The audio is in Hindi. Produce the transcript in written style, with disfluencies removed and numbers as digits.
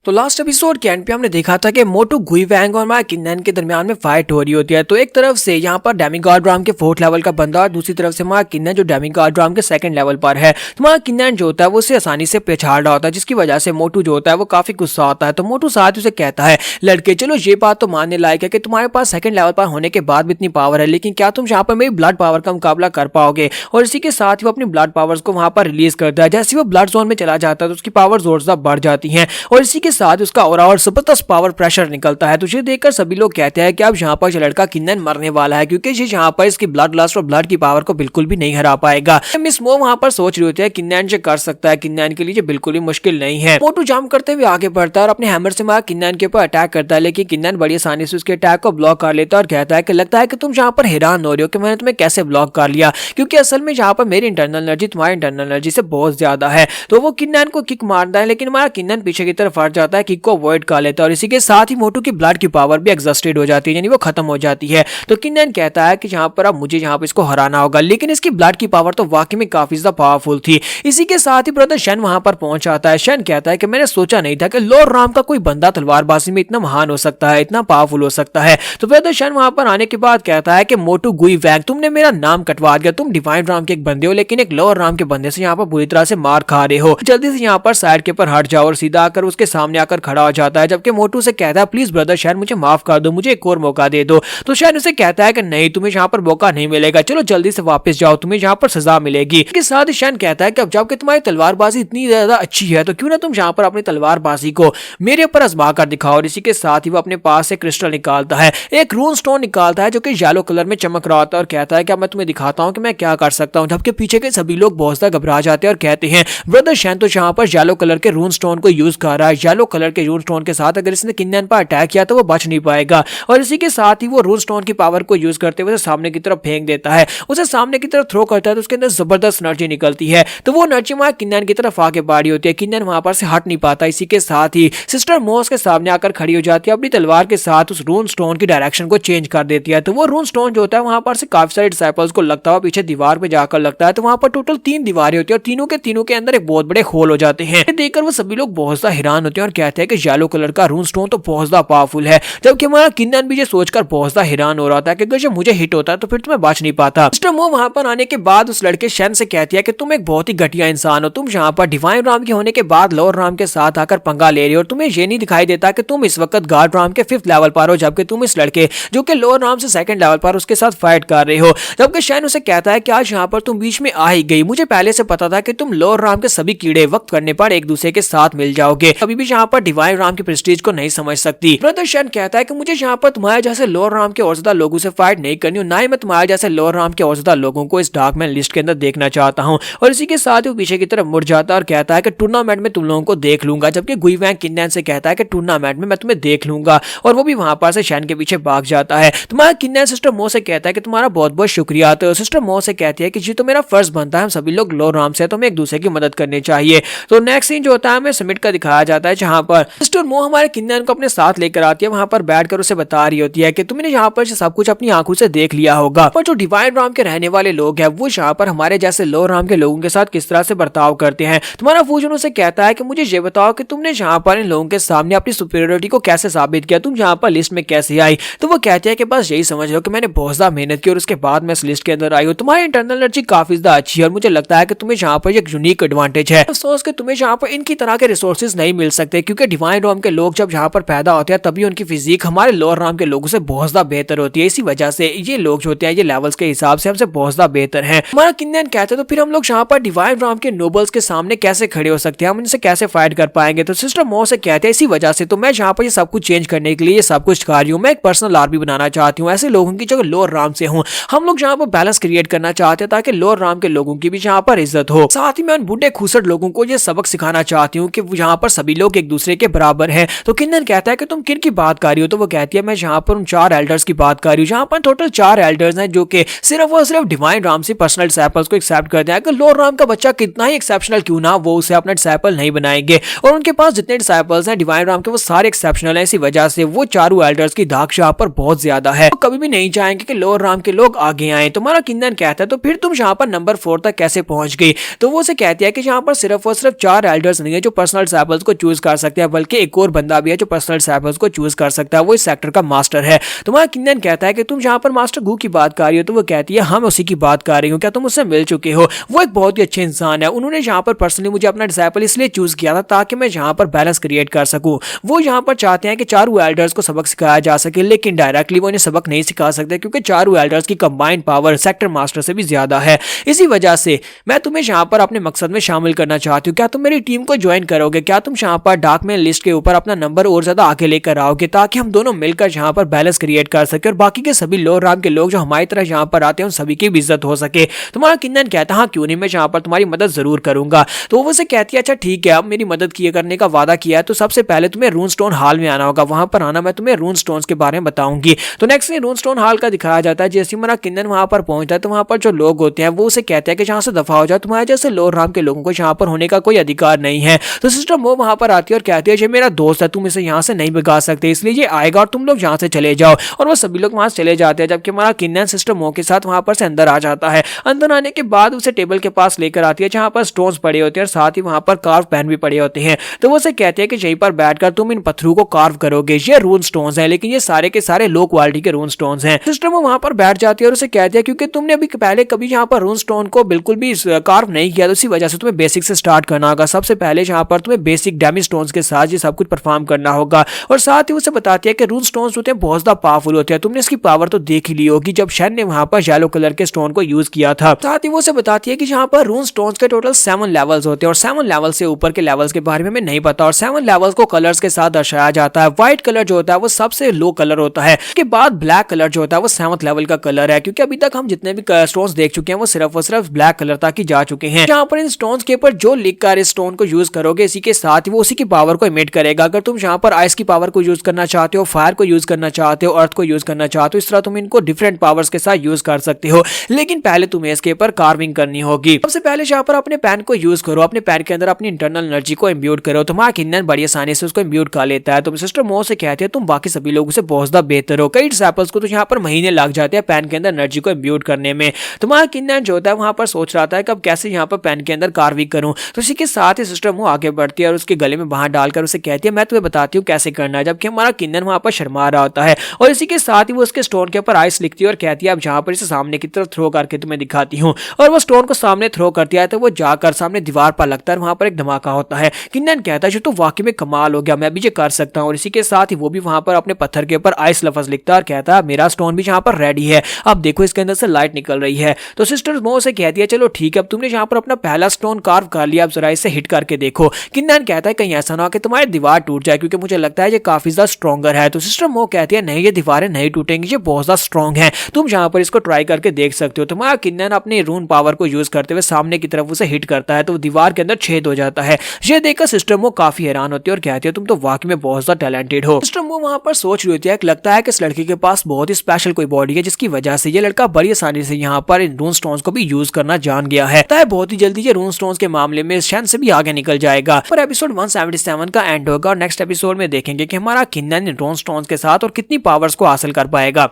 तो लास्ट एपिसोड के एंड पे हमने देखा था कि मोटू गुईवैंग और माया किन्नन के दरमियान में फाइट हो रही होती है। तो एक तरफ से यहाँ पर डेमिगॉड राम के 4th लेवल का बंदा और दूसरी तरफ से माया किन्नन जो डेमिगॉड राम के 2nd लेवल पर है। तो माया किन्नन जो होता है वो उसे आसानी से पछाड़ रहा होता है, जिसकी वजह से मोटू जो होता है वो काफी गुस्सा होता है। तो मोटू साथ उसे कहता है, लड़के चलो ये बात तो मानने लायक है कि तुम्हारे पास 2nd लेवल पर होने के बाद भी इतनी पावर है, लेकिन क्या तुम यहाँ पर मेरी ब्लड पावर का मुकाबला कर पाओगे। और इसी के साथ ही वो अपनी ब्लड पावर्स को वहां पर रिलीज करता है। जैसे वो ब्लड जोन में चला जाता है तो उसकी पावर जोर से बढ़ जाती है और इसी के साथ उसका और जबरदस्त पावर प्रेशर निकलता है। तुझे देखकर सभी लोग कहते हैं कि अब यहाँ पर लड़का किन्नन मरने वाला है, क्योंकि ये यहाँ पर इसकी ब्लड लस्ट और ब्लड की पावर को बिल्कुल भी नहीं हरा पाएगा। मिस मो वहाँ पर सोच रही होती है किन्नन जो कर सकता है, किन्नन के लिए बिल्कुल ही मुश्किल नहीं है। मोटू जंप करते हुए आगे बढ़ता है और अपने हैमर से मार किन्नन के ऊपर अटैक करता है, लेकिन किन्नन बड़ी आसानी से उसके अटैक को ब्लॉक कर लेता है और कहता है कि लगता है कि तुम यहाँ पर हैरान हो रही हो कि मैंने तुम्हें कैसे ब्लॉक कर लिया, क्योंकि असल में यहाँ पर मेरी इंटरनल एनर्जी तुम्हारी इंटरनल एनर्जी से बहुत ज्यादा है। तो वो किन्नन को किक मारता है, लेकिन हमारा किन्नन पीछे की तरफ हट जाता है, किक को अवॉइड कर लेता है और इसी के साथ ही मोटू की ब्लड की पावर भी एग्जॉस्टेड हो जाती है, यानी वो खत्म हो जाती है। तो किन्नन कहता है कि यहाँ पर अब मुझे यहाँ पर इसको हराना होगा, लेकिन इसकी ब्लड की पावर तो वाकई में काफी ज्यादा पावरफुल थी। इसी के साथ ही ब्रदर शन वहां पर पहुंच आता है। शन कहता है कि मैंने सोचा नहीं था कि लॉर्ड राम का कोई बंदा तलवारबाजी में इतना महान हो सकता है, इतना पावरफुल हो सकता है। तो ब्रदर शन वहां पर आने के बाद कहता है कि मोटू गुईवैंग तुमने मेरा नाम कटवा दिया, तुम डिवाइन राम के एक बंदे हो, लेकिन एक लॉर्ड राम के बंदे से यहाँ पर बुरी तरह से मार खा रहे हो। जल्दी से यहाँ पर साइड के ऊपर हट जाओ और सीधा आकर उसके सामने आकर खड़ा हो जाता है, जबकि मोटू से कहता है प्लीज ब्रदर शैन मुझे माफ कर दो, मुझे एक और मौका दे दो। तो शैन उसे कहता है कि नहीं, तुम्हें यहाँ पर मौका नहीं मिलेगा, चलो जल्दी से वापस जाओ, तुम्हें यहाँ पर सजा मिलेगी। इसके साथ ही शैन कहता है कि अब जबकि तुम्हारी तलवारबाजी इतनी ज्यादा अच्छी है तो क्यों ना तुम यहाँ पर अपनी तलवारबाजी को मेरे ऊपर आजमा कर दिखाओ। और इसी के साथ ही वो अपने पास से क्रिस्टल निकालता है, एक रून स्टोन निकालता है जो कि येलो कलर में चमक रहा होता है और कहता है कि मैं तुम्हें दिखाता हूँ कि मैं क्या कर सकता हूँ। जबकि पीछे के सभी लोग बहुत ज्यादा घबरा जाते हैं और कहते हैं ब्रदर शैन तो यहाँ पर येलो कलर के रून स्टोन को यूज कर रहा है, येलो कलर के रून स्टोन के साथ अगर इसने किन्नन पर अटैक किया तो वो बच नहीं पाएगा। और इसी के साथ ही वो रून स्टोन की पावर को यूज करते हुए सामने की तरफ फेंक देता है, उसे सामने की तरफ थ्रो करता है तो उसके अंदर जबरदस्त एनर्जी निकलती है। तो वो एनर्जी वहां किन्नन की तरफ आगे बढ़ी होती है, किन्नन वहां पर से हट नहीं पाता। इसी के साथ ही सिस्टर मोस के सामने आकर खड़ी हो जाती है, अपनी तलवार के साथ उस रून स्टोन की डायरेक्शन को चेंज कर देती है। तो वो रून स्टोन जो होता है वहां पर से काफी सारे डिसाइपल्स को लगता है पीछे दीवार पे जाकर लगता है। तो वहां पर टोटल 3 दीवारें होती है और तीनों के अंदर एक बहुत बड़े होल हो जाते हैं। देखकर वो सभी लोग बहुत ज्यादा हैरान होते हैं और कहते हैं कि येलो कलर का रून स्टोन तो बहुत ज्यादा पावरफुल है, जबकि हमारा किन्नन भी ये सोचकर बहुत ज्यादा हैरान हो रहा था कि अगर जब मुझे हिट होता है तो फिर तुम्हें बच नहीं पाता। मिस्टर मो वहां पर आने के बाद उस लड़के शैन से कहती है कि तुम एक बहुत ही घटिया इंसान हो, तुम यहाँ पर डिवाइन राम के होने के बाद लॉर्ड राम के साथ आकर पंगा ले रहे हो और तुम्हें ये नहीं दिखाई देता कि तुम इस वक्त गॉड राम के 5th लेवल पर हो, जबकि तुम इस लड़के जो कि लॉर्ड राम से 2nd लेवल पर उसके साथ फाइट कर रहे हो। जबकि शैन उसे कहता है कि आज यहाँ पर तुम बीच में आ ही गई, मुझे पहले से पता था कि तुम लॉर्ड राम के सभी कीड़े वक्त करने पर एक दूसरे के साथ मिल जाओगे, अभी भी यहाँ पर डिवाइन राम की प्रेस्टीज को नहीं समझ सकती। ब्रदर शैन कहता है कि मुझे यहाँ पर तुम्हारे जैसे लॉर्ड राम के और ज्यादा लोगों से फाइट नहीं करनी हो, ना ही मैं तुम्हारे जैसे लॉर्ड राम के और ज्यादा लोगों को इस डार्कमैन लिस्ट के अंदर देखना चाहता हूँ। और इसी के साथ ही पीछे की तरफ मुड़ जाता है और कहता है कि टूर्नामेंट में तुम लोगों को देख लूंगा, जबकि गुईवैंग किन्नन से कहता है कि टूर्नामेंट में मैं तुम्हें देख लूंगा और वो भी वहां पर से शैन के पीछे भाग जाता है। तुम्हारा किन्नन सिस्टर मो से कहता है कि तुम्हारा बहुत बहुत शुक्रिया। तो सिस्टर मो से कहती है कि जी तो मेरा फर्ज बनता है, हम सभी लोग लॉर्ड राम से तो हमें एक दूसरे की मदद करनी चाहिए। तो नेक्स्ट सीन जो होता है हमें समिट का दिखाया जाता है, जहां पर सिस्टर मो हमारे किन्नन को अपने साथ लेकर आती है, वहां पर बैठकर उसे बता रही होती है कि तुमने यहाँ पर सब कुछ अपनी आंखों से देख लिया होगा, पर जो डिवाइन राम के रहने वाले लोग हैं वो यहाँ पर हमारे जैसे लॉर्ड राम के लोगों के साथ किस तरह से बर्ताव करते हैं। तुम्हारा फूजन उसे कहता है कि मुझे ये बताओ कि तुमने यहाँ पर इन लोगों के सामने अपनी सुपीरियरिटी को कैसे साबित किया, तुम यहाँ पर लिस्ट में कैसे आई। तो वो कहते हैं कि बस यही समझ लो कि मैंने बहुत ज्यादा मेहनत की और उसके बाद मैं इस लिस्ट के अंदर आई हूँ। तुम्हारी इंटरनल एनर्जी काफी ज्यादा अच्छी है और मुझे लगता है कि तुम्हें यहाँ पर एक यूनिक एडवांटेज है। अफसोस कि तुम्हें यहाँ पर इनकी तरह के रिसोर्सेज नहीं मिल सकते, क्योंकि डिवाइन राम के लोग जब यहाँ पर पैदा होते हैं तभी उनकी फिजिक हमारे लॉर्ड राम के लोगों से बहुत ज्यादा बेहतर होती है। इसी वजह से ये लोग जो होते हैं ये लेवल्स के हिसाब से हमसे बहुत ज्यादा बेहतर हैं। हमारा किन्नन कहते हैं तो फिर हम लोग यहाँ पर डिवाइन राम के नोबल्स के सामने कैसे खड़े हो सकते हैं, हम इनसे कैसे फाइट कर पाएंगे। तो सिस्टर मो से कहते हैं इसी वजह से तो मैं यहाँ पर ये सब कुछ चेंज करने के लिए ये सब कुछ कर रही हूँ, मैं एक पर्सनल आर्मी बनाना चाहती हूँ ऐसे लोगों की जो लॉर्ड राम से हूँ। हम लोग यहाँ पर बैलेंस क्रिएट करना चाहते हैं ताकि लॉर्ड राम के लोगों की भी यहाँ पर इज्जत हो। साथ ही मैं उन बूढ़े खूसट लोगों को ये सबक सिखाना चाहती हूँ कि यहाँ पर सभी लोग एक दूसरे के बराबर हैं। तो किन्नन कहता है कि तुम किन की बात कर रही हो। तो वो कहती है मैं यहाँ पर उन 4 एल्डर्स की बात कर रही हूँ, जहाँ पर टोटल 4 एल्डर्स हैं जो कि सिर्फ और सिर्फ डिवाइन राम से पर्सनल डिसाइपल्स को एक्सेप्ट करते हैं। अगर लॉर्ड राम का बच्चा कितना ही एक्सेप्शनल क्यों ना वो उसे अपना डिसाइपल नहीं बनाएंगे, और उनके पास जितने डिसाइपल्स हैं डिवाइन राम के वो सारे एक्सेप्शनल हैं। इसी वजह से वो चारों एल्डर्स की धाक यहाँ पर बहुत ज्यादा है, तो कभी भी नहीं चाहेंगे कि लॉर्ड राम के लोग आगे आए। तुम्हारा किन्नन कहता है तो फिर तुम यहाँ पर नंबर 4 तक कैसे पहुंच गई। तो वो उसे कहती है कि यहाँ पर सिर्फ और सिर्फ 4 एल्डर्स नहीं है जो पर्सनल डिसाइपल्स को चूज कर सकते हैं, बल्कि एक और बंदा भी है जो पर्सनल डिसाइपल्स को चूज कर सकता है, वो इस सेक्टर का मास्टर है। तो वहाँ किन्नन कहता है कि तुम जहाँ पर मास्टर गू की बात कर रही हो, तो वो कहती है हाँ मैं उसी की बात कर रही हूँ, क्या तुम उससे मिल चुके हो? वो एक बहुत ही अच्छे इंसान है, उन्होंने यहाँ पर पर्सनली मुझे अपना डिसाइपल इसलिए चूज किया था ताकि मैं यहाँ पर बैलेंस क्रिएट कर सकूँ। वो यहाँ पर चाहते हैं कि चारों एल्डर्स को सबक सिखाया जा सके, लेकिन डायरेक्टली वो इन्हें सबक नहीं सिखा सकते क्योंकि चारों एल्डर्स की कंबाइंड पावर सेक्टर मास्टर से भी ज्यादा है। इसी वजह से मैं तुम्हें यहाँ पर अपने मकसद में शामिल करना चाहती हूँ, क्या तुम मेरी टीम को ज्वाइन करोगे? क्या तुम यहाँ पर डार्क मेल लिस्ट के ऊपर अपना नंबर और ज्यादा आगे लेकर आओगे ताकि हम दोनों मिलकर यहाँ पर बैलेंस क्रिएट कर सके और बाकी के सभी लोअर रैंक के लोग जो हमारी तरह यहाँ पर आते हैं उन सभी की भी इज्जत हो सके। तुम्हारा किन्नन कहता हाँ क्यों नहीं, मैं यहाँ पर तुम्हारी मदद जरूर करूंगा। तो वो से कहती है अच्छा ठीक है, अब मेरी मदद किए करने का वादा किया है तो सबसे पहले तुम्हें रून स्टोन हॉल में आना होगा, वहां पर आना, मैं तुम्हें रून स्टोन्स के बारे में बताऊंगी। तो नेक्स्ट रून स्टोन हॉल का दिखाया जाता है। जैसे हमारा किन्नन वहां पर पहुंचता है तो वहां पर जो लोग होते हैं वो उसे कहते हैं कि जहां से दफा हो जाए, तुम्हारे जैसे लोअर रैंक के लोगों को यहाँ पर होने का कोई अधिकार नहीं है। तो सिस्टर मो वहां पर आती है और कहती है ये मेरा दोस्त है, तुम इसे यहाँ से नहीं भगा सकते, इसलिए ये आएगा और तुम लोग यहाँ से चले जाओ। और वो सभी लोग वहां से चले जाते हैं, जबकि हमारा किन्नन सिस्टर मो के साथ वहां पर से अंदर आ जाता है। अंदर आने के बाद उसे टेबल के पास लेकर आती है जहां पर स्टोन्स पड़े होते हैं और साथ ही वहां पर कार्व पेन भी पड़े होते हैं। तो वो उसे कहते हैं कि यहीं पर बैठकर तुम इन पत्थरों को कार्व करोगे, ये रून स्टोन्स हैं, लेकिन ये सारे के सारे लो क्वालिटी के रून स्टोन्स हैं। सिस्टर वो वहां पर बैठ जाती है और उसे कहती है क्योंकि तुमने अभी पहले कभी यहाँ पर रून स्टोन को बिल्कुल भी कार्व नहीं किया, तो इसी वजह से तुम्हें बेसिक से स्टार्ट करना होगा। सबसे पहले यहाँ पर तुम्हें बेसिक डैमेज स्टोन्स के साथ ये सब कुछ परफॉर्म करना होगा। और साथ ही उसे बताती है कि रून स्टोन्स होते हैं बहुत ज्यादा पावरफुल होते हैं, तुमने इसकी पावर तो देख ही ली होगी जब शैन ने वहां पर येलो कलर के स्टोन को यूज किया था। साथ ही वो उसे बताती है कि यहाँ पर रून स्टोन्स के टोटल 7 लेवल्स होते हैं और 7 लेवल से ऊपर के लेवल्स के बारे में हमें नहीं पता। और 7 लेवल्स को कलर्स के साथ दर्शाया जाता है। व्हाइट कलर जो होता है वो सबसे लो कलर होता है, उसके बाद ब्लैक कलर जो होता है वो 7th लेवल का कलर है, क्योंकि अभी तक हम जितने भी स्टोन्स देख चुके हैं वो सिर्फ और सिर्फ ब्लैक कलर तक ही जा चुके हैं। यहाँ पर इन स्टोन्स के ऊपर जो लिख कर इस स्टोन को यूज करोगे, इसी के साथ वो उसी की पावर को इमिट करेगा। अगर तुम यहाँ पर आइस की पावर को यूज करना चाहते हो, फायर को यूज करना चाहते हो, अर्थ को यूज करना चाहते हो, इस तरह तुम इनको डिफरेंट पावर्स के साथ यूज कर सकते हो, लेकिन पहले तुम्हें इसके ऊपर कार्विंग करनी होगी। सबसे पहले यहाँ पर अपने पेन को यूज करो, अपने पेन के अंदर अपनी इंटरनल एनर्जी को इम्ब्यूट करो। तुम्हारा किन्नन बड़ी आसानी से उसको इम्ब्यूट कर लेता है। तुम सिस्टर मो से कहते हैं तुम बाकी सभी लोगों से बहुत ज्यादा बेहतर हो, कई डिसाइपल्स को तो यहाँ पर महीने लग जाते हैं पेन के अंदर एनर्जी को इम्ब्यूट करने में। तुम्हारा किन्नन जो होता है वहां पर सोच रहा था कि अब कैसे यहाँ पर पेन के अंदर कार्विंग करूं। तो इसी के साथ ही सिस्टर मो आगे बढ़ती है और उसके गले में बाहर डालकर उसे कहती है मैं तुम्हें बताती हूँ कैसे करना है, जबकि हमारा किन्नन वहां पर शर्मा रहा होता है। और इसी के साथ ही वो उसके स्टोन के ऊपर आइस लिखती है और कहती है अब जहां पर इसे सामने की तरफ थ्रो करके तुम्हें दिखाती हूँ। और वो स्टोन को सामने थ्रो करती है तो वो जाकर सामने दीवार पर लगता है, वहां पर एक धमाका होता है। किन्नन कहता है तो वाकई में कमाल हो गया, मैं भी ये कर सकता हूँ। और इसी के साथ ही वो भी वहां पर अपने पत्थर के ऊपर आइस लफ्ज लिखता है और कहता है मेरा स्टोन भी यहाँ पर रेडी है, अब देखो इसके अंदर से लाइट निकल रही है। तो सिस्टर मो से कहती है चलो ठीक है, अब तुमने यहाँ पर अपना पहला स्टोन कार्व कर लिया, अब जरा इसे हिट करके देखो। किन्नन कहता है कहीं ऐसा ना हो कि तुम्हारी दीवार टूट जाए, क्योंकि मुझे लगता है ये काफी ज्यादा स्ट्रॉन्गर है। तो सिस्टर मो कहती है नहीं, ये दीवारें नहीं टूटेंगी, ये बहुत ज्यादा स्ट्रॉन्ग है, तुम यहाँ पर इसको ट्राई करके देख सकते हो। तुम्हारा किन्नन अपने रून पावर को यूज करते हुए सामने की तरफ उसे हिट करता है तो दीवार के अंदर छेद हो जाता है। ये देखकर सिस्टर मो काफी हैरान होती है और कहती है तुम तो वाकई में बहुत ज्यादा टैलेंटेड हो। सिस्टर मो वहां पर सोच रही होती है कि लगता है कि इस लड़के के पास बहुत ही स्पेशल कोई बॉडी है, जिसकी वजह से ये लड़का बड़ी आसानी से यहाँ पर इन रून स्टोन्स को भी यूज करना जान गया है। बहुत ही जल्दी ये रून स्टोन्स के मामले में शैन से भी आगे निकल जाएगा। और एपिसोड 177 का एंड होगा और नेक्स्ट एपिसोड में देखेंगे कि हमारा किन्नन रून स्टोन्स के साथ और कितनी पावर्स को हासिल कर पाएगा।